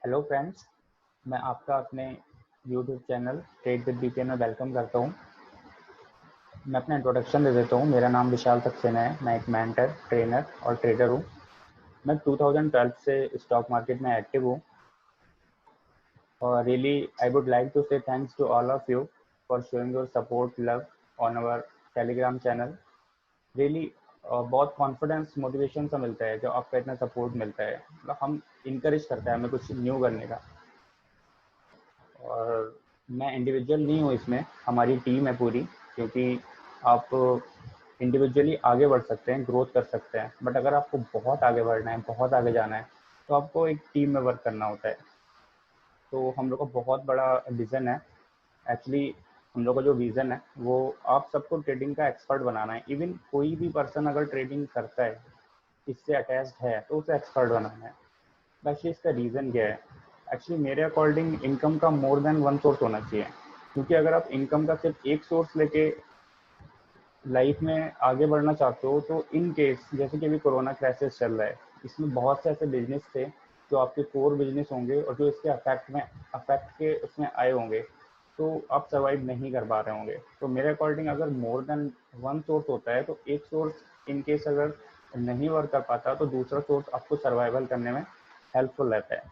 Hello friends, मैं आपका अपने YouTube channel trade with BPN में वेलकम करता हूं। मैं अपना इंट्रोडक्शन दे देता हूं। मेरा नाम विशाल सक्सेना है। मैं एक मेंटर, ट्रेनर और ट्रेडर हूं। मैं 2012 से स्टॉक मार्केट में एक्टिव हूं और really I would like to say thanks to all of you for showing your support love on our Telegram channel. Really बहुत कॉन्फिडेंस मोटिवेशन सा मिलता है जो आपका इतना सपोर्ट मिलता है। मतलब हम इंकरेज करता है हमें कुछ न्यू करने का। और मैं इंडिविजुअल नहीं हूँ इसमें, हमारी टीम है पूरी। क्योंकि आप इंडिविजुअली आगे बढ़ सकते हैं, ग्रोथ कर सकते हैं, बट अगर आपको बहुत आगे बढ़ना है, बहुत आगे जाना है, तो आपको एक टीम में वर्क करना होता है। तो हम लोग का बहुत बड़ा विज़न है। एक्चुअली हम लोग का जो विज़न है वो आप सबको ट्रेडिंग का एक्सपर्ट बनाना है। इवन कोई भी पर्सन अगर ट्रेडिंग करता है, इससे अटैच्ड है, तो उसे एक्सपर्ट बनाना है। वैसे इसका रीज़न क्या है? एक्चुअली मेरे अकॉर्डिंग इनकम का मोर देन वन सोर्स होना चाहिए। क्योंकि अगर आप इनकम का सिर्फ एक सोर्स लेके लाइफ में आगे बढ़ना चाहते हो, तो इन केस जैसे कि अभी कोरोना क्राइसिस चल रहा है, इसमें बहुत से ऐसे बिजनेस थे जो आपके कोर बिजनेस होंगे और जो इसके अफेक्ट के उसमें आए होंगे, तो आप सर्वाइव नहीं कर पा रहे होंगे। तो मेरे अकॉर्डिंग अगर मोर देन वन सोर्स होता है, तो एक सोर्स इन केस अगर नहीं वर्क कर पाता, तो दूसरा सोर्स आपको सर्वाइवल करने में हेल्पफुल रहता है।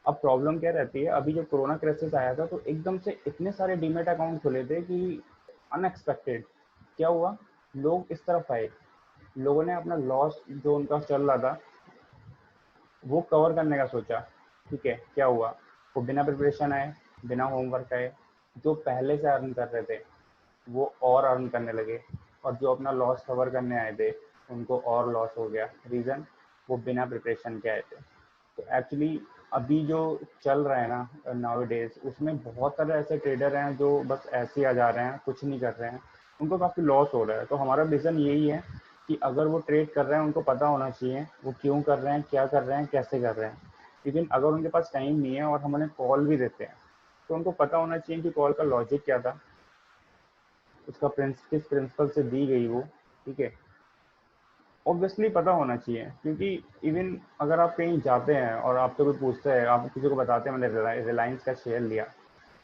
अब प्रॉब्लम क्या रहती है, अभी जब कोरोना क्राइसिस आया था तो एकदम से इतने सारे डीमेट अकाउंट खुले थे कि अनएक्सपेक्टेड क्या हुआ, लोग इस तरफ आए। लोगों ने अपना लॉस जो उनका चल रहा था वो कवर करने का सोचा। ठीक है, क्या हुआ, वो बिना प्रिपरेशन आए, बिना होमवर्क आए। जो पहले से अर्न कर रहे थे वो और अर्न करने लगे, और जो अपना लॉस कवर करने आए थे उनको और लॉस हो गया। रीज़न, वो बिना प्रिपरेशन के आए थे। तो एक्चुअली अभी जो चल रहा है ना नाउ डेज, उसमें बहुत सारे ऐसे ट्रेडर हैं जो बस ऐसे ही आ जा रहे हैं, कुछ नहीं कर रहे हैं, उनको काफ़ी लॉस हो रहा है। तो हमारा विज़न यही है कि अगर वो ट्रेड कर रहे हैं उनको पता होना चाहिए वो क्यों कर रहे हैं, क्या कर रहे हैं, कैसे कर रहे हैं। इवन अगर उनके पास टाइम नहीं है और हम उन्हें कॉल भी देते हैं, तो उनको पता होना चाहिए कि कॉल का लॉजिक क्या था, उसका किस प्रिंसिपल से दी गई वो। ठीक है, ऑब्वियसली पता होना चाहिए। क्योंकि इवन अगर आप कहीं जाते हैं और आपसे कोई पूछता है, आप किसी को बताते हैं मैंने रिलायंस का शेयर लिया,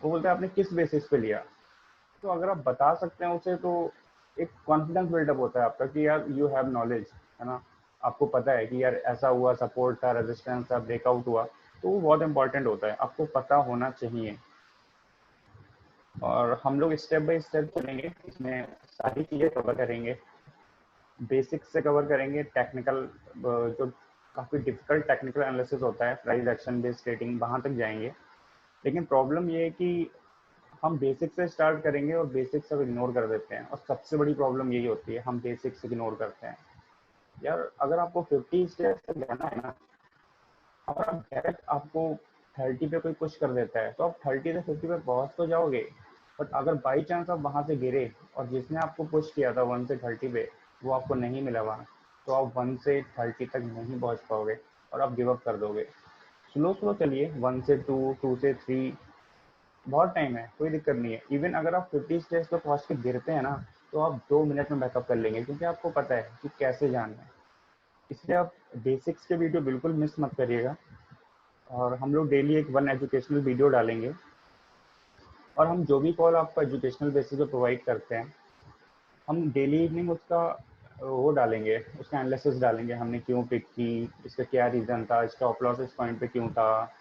वो बोलते हैं आपने किस बेसिस पे लिया। तो अगर आप बता सकते हैं उसे, तो एक कॉन्फिडेंस बिल्डअप होता है आपका कि यार यू हैव नॉलेज, है ना। आपको पता है कि यार ऐसा हुआ, सपोर्ट था, रेजिस्टेंस था, ब्रेकआउट हुआ। तो वो बहुत इंपॉर्टेंट होता है, आपको पता होना चाहिए। और हम लोग स्टेप बाय स्टेप चलेंगे, इसमें सारी चीज़ें कवर करेंगे। बेसिक्स से कवर करेंगे, टेक्निकल जो काफ़ी डिफिकल्ट टेक्निकल एनालिसिस होता है, प्राइस एक्शन बेस्ड ट्रेडिंग, वहाँ तक जाएंगे। लेकिन प्रॉब्लम ये है कि हम बेसिक से स्टार्ट करेंगे और बेसिक सब इग्नोर कर देते हैं, और सबसे बड़ी प्रॉब्लम यही होती है, हम बेसिक्स इग्नोर करते हैं। यार अगर आपको 50 स्टेप्स तक जाना है ना, और आप डायरेक्ट आपको 30 पे कोई पुश कर देता है, तो आप 30 से 50 पे पहुंच तो जाओगे। बट अगर बाई चांस आप वहां से गिरे और जिसने आपको पुश किया था 1 से 30 पे, वो आपको नहीं मिला वहाँ, तो आप 1 से 30 तक नहीं पहुंच पाओगे और आप गिव अप कर दोगे। स्लो स्लो चलिए, 1 से 2, 2 से 3, बहुत टाइम है, कोई दिक्कत नहीं है। इवन अगर आप 50 स्टेज पे पहुंच के गिरते हैं ना, तो आप 2 मिनट में बैकअप कर लेंगे, क्योंकि आपको पता है कि कैसे जानना है। इसलिए आप बेसिक्स के वीडियो बिल्कुल मिस मत करिएगा। और हम लोग डेली एक वन एजुकेशनल वीडियो डालेंगे, और हम जो भी कॉल आपको एजुकेशनल बेसिस पे प्रोवाइड करते हैं, हम डेली इवनिंग उसका वो डालेंगे, उसका एनालिसिस डालेंगे, हमने क्यों पिक की, इसका क्या रीज़न था, स्टॉप लॉस इस पॉइंट पे क्यों था,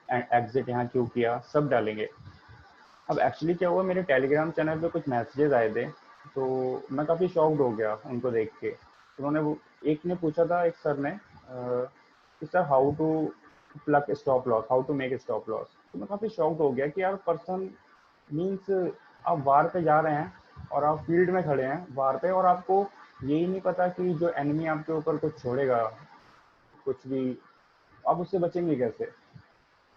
एंड एग्जिट यहाँ क्यों किया, सब डालेंगे। अब एक्चुअली क्या हुआ, मेरे टेलीग्राम चैनल पे कुछ मैसेजेस आए थे, तो मैं काफ़ी शॉक्ड हो गया उनको देख के। उन्होंने वो, एक ने पूछा था, एक सर ने कि sir how to plug stop loss, how to make stop loss. तो मैं काफ़ी शॉक्ड हो गया कि यार पर्सन मीन्स आप वार पे जा रहे हैं और आप फील्ड में खड़े हैं वार पे, और आपको यही नहीं पता कि जो एनिमी आपके ऊपर कुछ छोड़ेगा, कुछ भी, आप उससे बचेंगे कैसे।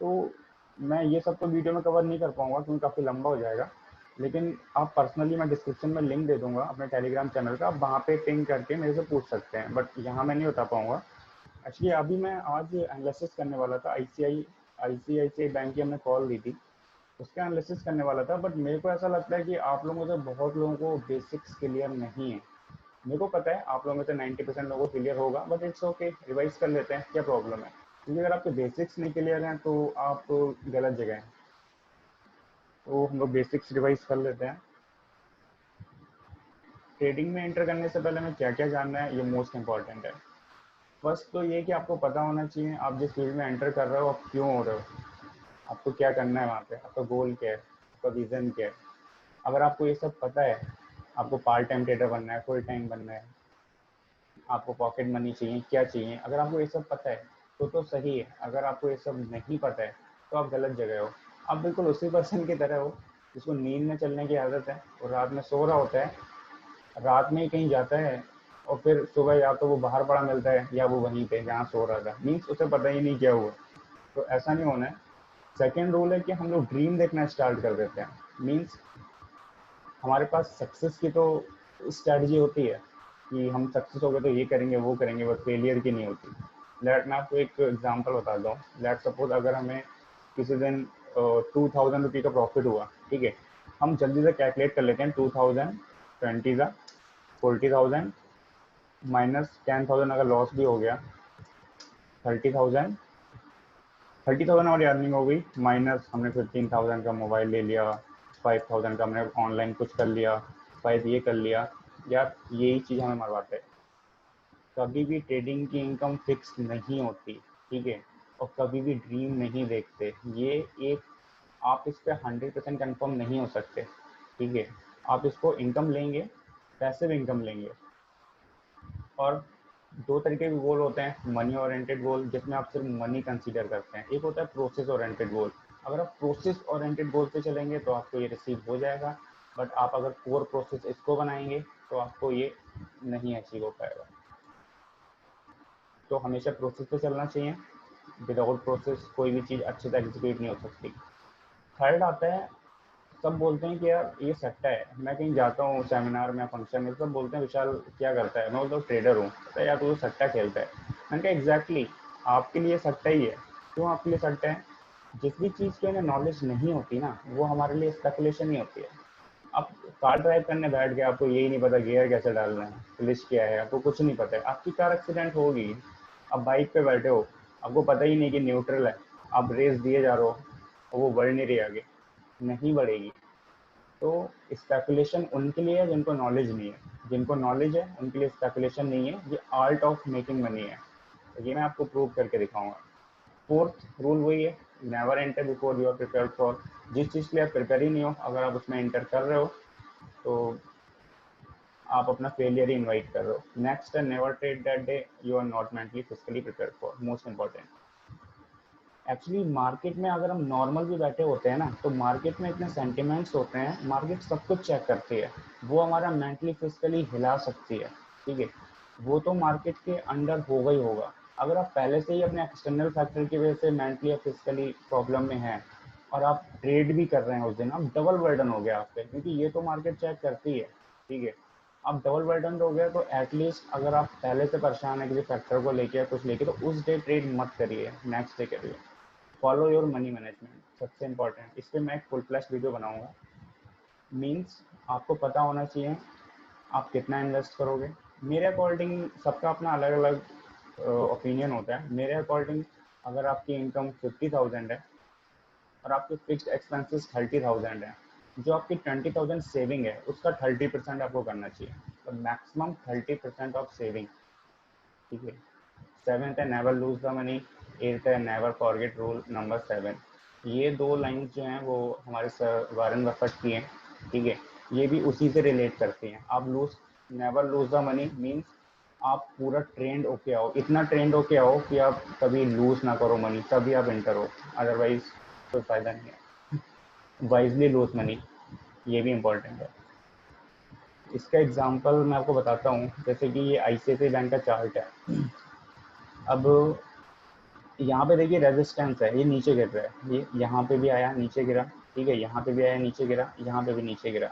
तो मैं ये सब तो वीडियो में कवर नहीं कर पाऊंगा क्योंकि काफ़ी लंबा हो जाएगा। लेकिन आप पर्सनली, मैं डिस्क्रिप्शन में लिंक दे दूंगा अपने टेलीग्राम चैनल का, आप वहाँ पे पिंग करके मेरे से पूछ सकते हैं, बट यहाँ मैं नहीं बता पाऊंगा। एक्चुअली अभी मैं आज एनालिसिस करने वाला था, आईसीआईसीआई बैंक की हमने कॉल दी थी, उसका एनालिसिस करने वाला था। बट मेरे को ऐसा लगता है कि आप लोगों में से बहुत लोगों को बेसिक्स क्लियर नहीं है। मेरे को पता है आप लोगों में से 90% लोगों को क्लियर होगा, बट इट्स ओके, रिवाइज कर लेते हैं, क्या प्रॉब्लम है। क्योंकि अगर आपके बेसिक्स नहीं क्लियर हैं तो आप गलत जगह हैं। तो हम लोग बेसिक्स रिवाइज कर लेते हैं। ट्रेडिंग में एंटर करने से पहले हमें क्या क्या जानना है, ये मोस्ट इंपॉर्टेंट है। फर्स्ट तो ये कि आपको पता होना चाहिए आप जिस फील्ड में एंटर कर रहे हो आप क्यों हो रहे हो, आपको क्या करना है वहाँ पे, आपका गोल क्या है, आपका विजन क्या है। अगर आपको ये सब पता है, आपको पार्ट टाइम ट्रेडर बनना है, फुल टाइम बनना है, आपको पॉकेट मनी चाहिए, क्या चाहिए, अगर आपको ये सब पता है तो सही है। अगर आपको ये सब नहीं पता है तो आप गलत जगह हो। आप बिल्कुल उसी पर्सन की तरह हो जिसको नींद में चलने की आदत है और रात में सो रहा होता है, रात में ही कहीं जाता है और फिर सुबह या तो वो बाहर पड़ा मिलता है या वो वहीं पे जहाँ सो रहा था, मीन्स उसे पता ही नहीं क्या हुआ। तो ऐसा नहीं होना है। सेकेंड रूल है कि हम लोग ड्रीम देखना स्टार्ट कर देते हैं। मीन्स हमारे पास सक्सेस की तो स्ट्रैटेजी होती है कि हम सक्सेस हो गए तो ये करेंगे वो करेंगे, बस फेलियर की नहीं होती। लेट मैं आपको एक एग्जांपल बताता हूँ। लेट सपोज अगर हमें किसी दिन 2000 रुपये का प्रॉफिट हुआ, ठीक है, हम जल्दी से कैलकुलेट कर लेते हैं। 2000 20 का 40,000 माइनस 10,000 अगर लॉस भी हो गया, 30,000 30,000 हमारी अर्निंग हो गई, माइनस हमने 15,000 का मोबाइल ले लिया, 5,000 का हमने ऑनलाइन कुछ कर लिया, 5 ये कर लिया। यार यही चीज़ हमें मरवाते हैं। कभी भी ट्रेडिंग की इनकम फिक्स नहीं होती, ठीक है, और कभी भी ड्रीम नहीं देखते। ये एक, आप इस पर 100% कन्फर्म नहीं हो सकते, ठीक है। आप इसको इनकम लेंगे, पैसिव इनकम लेंगे। और दो तरीके के गोल होते हैं, मनी ओरिएंटेड गोल जिसमें आप सिर्फ मनी कंसीडर करते हैं, एक होता है प्रोसेस ओरिएंटेड गोल। अगर आप प्रोसेस ओरिएंटेड गोल पे चलेंगे तो आपको ये रिसीव हो जाएगा, बट आप अगर कोर प्रोसेस इसको बनाएंगे तो आपको ये नहीं अचीव हो पाएगा। तो हमेशा प्रोसेस पे चलना चाहिए। विदाउट प्रोसेस कोई भी चीज़ अच्छे से एग्जीक्यूट नहीं हो सकती। थर्ड आता है, सब बोलते हैं कि यार ये सट्टा है। मैं कहीं जाता हूँ सेमिनार में, फंक्शन में, सब बोलते हैं विशाल क्या करता है, मैं बोलता हूँ ट्रेडर हूँ। कहता है यार तू तो सट्टा खेलता है। मैंने कहा एग्जैक्टली, आपके लिए सट्टा ही है। क्यों आपके लिए सट्टा है? जिस भी चीज़ की हमें नॉलेज नहीं होती ना, वो हमारे लिए स्पेकुलेशन ही होती है। आप कार ड्राइव करने बैठ गए, आपको यही नहीं पता गियर कैसे डालना है, पुलिस क्या है, आपको कुछ नहीं पता है, आपकी कार एक्सीडेंट होगी। आप बाइक पे बैठे हो, आपको पता ही नहीं कि न्यूट्रल है, आप रेस दिए जा रहे हो और वो बढ़ नहीं रही आगे, नहीं बढ़ेगी। तो स्पेकुलेशन उनके लिए है जिनको नॉलेज नहीं है, जिनको नॉलेज है उनके लिए स्पेकुलेशन नहीं है, ये आर्ट ऑफ मेकिंग मनी है। तो ये मैं आपको प्रूव करके दिखाऊंगा। फोर्थ रूल वही है, never enter before you are prepared for. जिस चीज़ के लिए आप प्रिपेयर ही नहीं हो, अगर आप उसमें एंटर कर रहे हो तो आप अपना फेलियर ही इनवाइट कर रहे हो। नेक्स्ट है, never trade that day you are not mentally physically prepare for, most important. Actually market में अगर हम नॉर्मल भी बैठे होते हैं ना, तो मार्केट में इतने सेंटिमेंट्स होते हैं, मार्केट सब कुछ चेक करती है, वो हमारा मेंटली फिजिकली हिला सकती है, ठीक है। वो तो मार्केट के अंडर होगा ही होगा। अगर आप पहले से ही अपने एक्सटर्नल फैक्टर की वजह से मेंटली या फिजिकली प्रॉब्लम में हैं और आप ट्रेड भी कर रहे हैं उस दिन, आप डबल बर्डन हो गया आप पे, क्योंकि ये तो मार्केट चेक करती है, ठीक है। आप डबल बर्डन हो गया तो एटलीस्ट अगर आप पहले से परेशान है किसी फैक्टर को लेके या कुछ लेके, तो उस डे ट्रेड मत करिए, नेक्स्ट डे करिए। फॉलो योर मनी मैनेजमेंट, सबसे इंपॉर्टेंट। इस पर मैं एक फुल फ्लैश वीडियो बनाऊंगा। मीन्स आपको पता होना चाहिए आप कितना इन्वेस्ट करोगे। मेरे अकॉर्डिंग सबका अपना अलग अलग ओपिनियन होता है। मेरे अकॉर्डिंग अगर आपकी इनकम 50,000 है और आपके फिक्स्ड एक्सपेंसेस 30,000 है, जो आपकी 20,000 सेविंग है उसका 30% आपको करना चाहिए, तो मैक्सिमम 30% ऑफ सेविंग, ठीक है। सेवेंथ है never lose the money. Eighth है नेवर फॉरगेट रूल नंबर 7। ये दो लाइन जो हैं वो हमारे सर वारन बफेट की हैं, ठीक है। ये भी उसी से रिलेट करती हैं। आप never lose the money means आप पूरा ट्रेंड होके आओ, इतना ट्रेंड होके आओ कि आप कभी लूज ना करो मनी, तभी आप एंटर हो, अदरवाइज कोई फायदा नहीं है। वाइजली लूज मनी, ये भी इम्पोर्टेंट है। इसका एग्जांपल मैं आपको बताता हूँ, जैसे कि ये आईसीआईसीआई बैंक का चार्ट है। अब यहाँ पे देखिए रेजिस्टेंस है, ये नीचे गिर रहा है, ये यहाँ पे भी आया नीचे गिरा, ठीक है, यहाँ पे भी आया नीचे गिरा, यहाँ पे भी नीचे गिरा।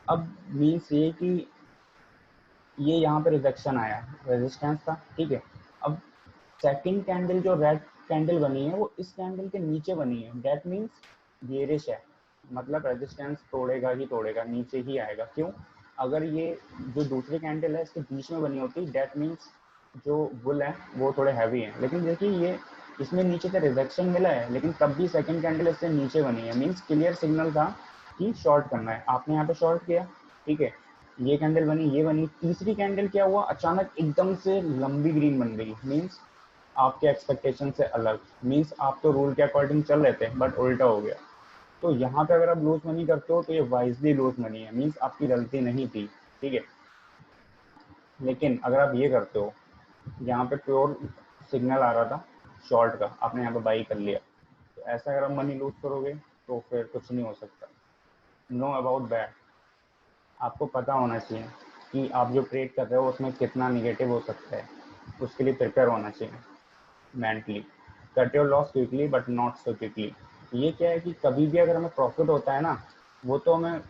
अब मीन्स ये कि ये यहाँ पे रिजेक्शन आया, रेजिस्टेंस था, ठीक है। अब सेकंड कैंडल जो रेड कैंडल बनी है वो इस कैंडल के नीचे बनी है, डेट मीन्स बेरिश है, मतलब रेजिस्टेंस तोड़ेगा ही तोड़ेगा, नीचे ही आएगा। क्यों? अगर ये जो दूसरी कैंडल है इसके बीच में बनी होती, डेट मीन्स जो बुल है वो थोड़े हैवी हैं। लेकिन देखिए ये इसमें नीचे से रिजेक्शन मिला है, लेकिन तब भी सेकंड कैंडल इससे नीचे बनी है, मींस क्लियर सिग्नल था कि शॉर्ट करना है। आपने यहाँ पे शॉर्ट किया, ठीक है, ये कैंडल बनी, ये बनी, तीसरी कैंडल क्या हुआ, अचानक एकदम से लंबी ग्रीन बन गई, मींस आपके एक्सपेक्टेशन से अलग, मींस आप तो रूल के अकॉर्डिंग चल रहे थे बट उल्टा हो गया। तो यहाँ पे अगर आप लूज मनी करते हो तो ये वाइजली लूज मनी है, मींस आपकी गलती नहीं थी, ठीक है। लेकिन अगर आप ये करते हो, यहाँ पे प्योर सिग्नल आ रहा था शॉर्ट का, आपने यहाँ पे बाई कर लिया, तो ऐसा अगर आप मनी लूज करोगे तो फिर कुछ नहीं हो सकता। नो अबाउट दैट, आपको पता होना चाहिए कि आप जो ट्रेड कर रहे हो उसमें कितना निगेटिव हो सकता है, उसके लिए प्रिपेयर होना चाहिए mentally. Cut your loss quickly but not so quickly. ये क्या है कि कभी भी अगर हमें प्रॉफिट होता है ना, वो तो हमें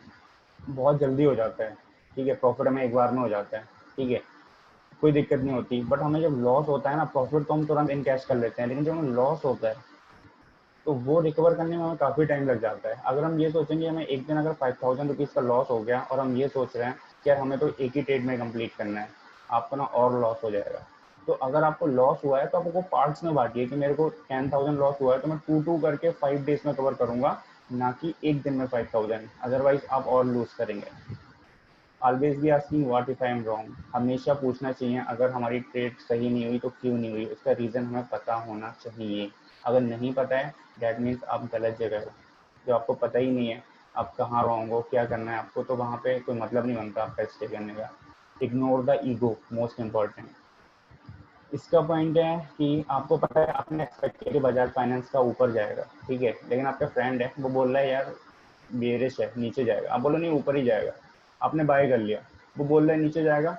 बहुत जल्दी हो जाता है, ठीक है, प्रॉफिट हमें एक बार में हो जाता है, ठीक है, कोई दिक्कत नहीं होती। बट हमें जब लॉस होता है ना, प्रॉफिट तो हम तुरंत इनकैश कर लेते हैं, लेकिन जब हमें लॉस होता है तो वो रिकवर करने में हमें काफ़ी टाइम लग जाता है। अगर हम ये सोचेंगे हमें एक दिन अगर 5000 रुपीज़ का लॉस हो गया और हम ये सोच रहे हैं कि यार हमें तो एक ही ट्रेड में कंप्लीट करना है, आपका ना और लॉस हो जाएगा। तो अगर आपको लॉस हुआ है तो आपको पार्ट्स में बांटिए कि मेरे को 10,000 लॉस हुआ है तो मैं 2 करके 5 डेज में कवर करूंगा, ना कि एक दिन में 5000, अदरवाइज आप और लूज करेंगे। Always be asking what if I am wrong, हमेशा पूछना चाहिए अगर हमारी ट्रेड सही नहीं हुई तो क्यों नहीं हुई, उसका रीज़न हमें पता होना चाहिए। अगर नहीं पता है दैट मीन्स आप गलत जगह हो। जो आपको पता ही नहीं है आप कहाँ रॉन्ग हो, क्या करना है आपको, तो वहाँ पे कोई मतलब नहीं बनता आपका स्टे करने का। Ignore the ego, most important. इसका पॉइंट है कि आपको पता है आपने एक्सपेक्ट किया कि बजाज फाइनेंस का ऊपर जाएगा, ठीक है, लेकिन आपका फ्रेंड है वो बोल रहा है यार बेरिश है नीचे जाएगा, आप बोलो नहीं ऊपर ही जाएगा, आपने बाय कर लिया, वो बोल रहा है नीचे जाएगा,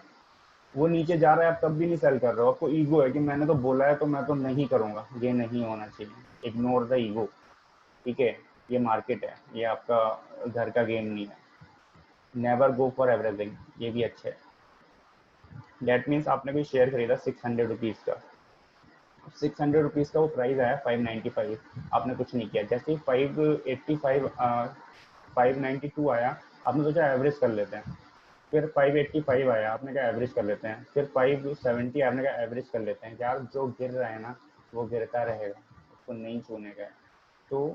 वो नीचे जा रहा है, आप तब भी नहीं सेल कर रहे हो, आपको ईगो है कि मैंने तो बोला है तो मैं तो नहीं करूंगा। ये नहीं होना चाहिए, इग्नोर द ईगो, ठीक है। ये मार्केट है, ये आपका घर का गेम नहीं है। नेवर गो फॉर एवरीथिंग, ये भी अच्छा है। डेट मीन्स आपने कोई शेयर खरीदा 600 रुपीज़ का, 600 रुपीज़ का वो प्राइस आया 595, आपने कुछ नहीं किया, जैसे ही 585 592 आया, आपने सोचा एवरेज कर लेते हैं, फिर 585 आया, आपने कहा एवरेज कर लेते हैं, फिर 570 आपने कहा एवरेज कर लेते हैं। यार जो गिर रहा है ना वो गिरता रहेगा, उसको नहीं छूने का है। तो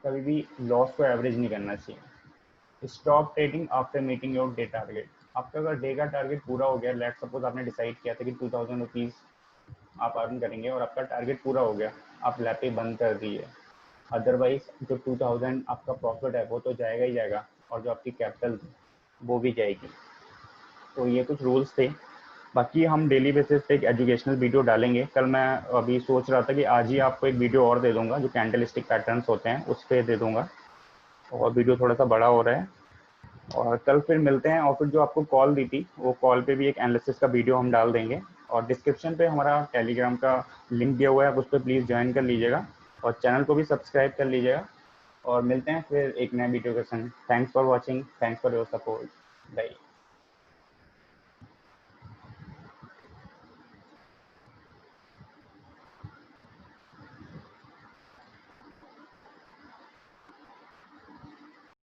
कभी भी लॉस को एवरेज नहीं करना चाहिए। Stop trading after meeting your day target. आपका अगर डे का टारगेट पूरा हो गया, लेट सपोज आपने डिसाइड किया था कि 2000 रुपीज़ आप अर्न करेंगे और आपका टारगेट पूरा हो गया, आप लैपे बंद कर दिए। अदरवाइज जो 2000 आपका प्रॉफिट है वो तो जाएगा ही जाएगा, और जो आपकी कैपिटल थी वो भी जाएगी। तो ये कुछ रूल्स थे। बाकी हम डेली बेसिस पे एक एजुकेशनल वीडियो डालेंगे। कल मैं अभी सोच रहा था कि आज ही आपको एक वीडियो और दे दूंगा, जो कैंडल स्टिक पैटर्न्स होते हैं उस पर दे दूंगा, और वीडियो थोड़ा सा बड़ा हो रहा है। और कल फिर मिलते हैं, और फिर जो आपको कॉल दी थी वो कॉल पे भी एक एनालिसिस का वीडियो हम डाल देंगे, और डिस्क्रिप्शन पे हमारा टेलीग्राम का लिंक दिया हुआ है, आप उस पर प्लीज़ ज्वाइन कर लीजिएगा, और चैनल को भी सब्सक्राइब कर लीजिएगा। और मिलते हैं फिर एक नए वीडियो के संग। Thanks for watching, thanks for your support, bye.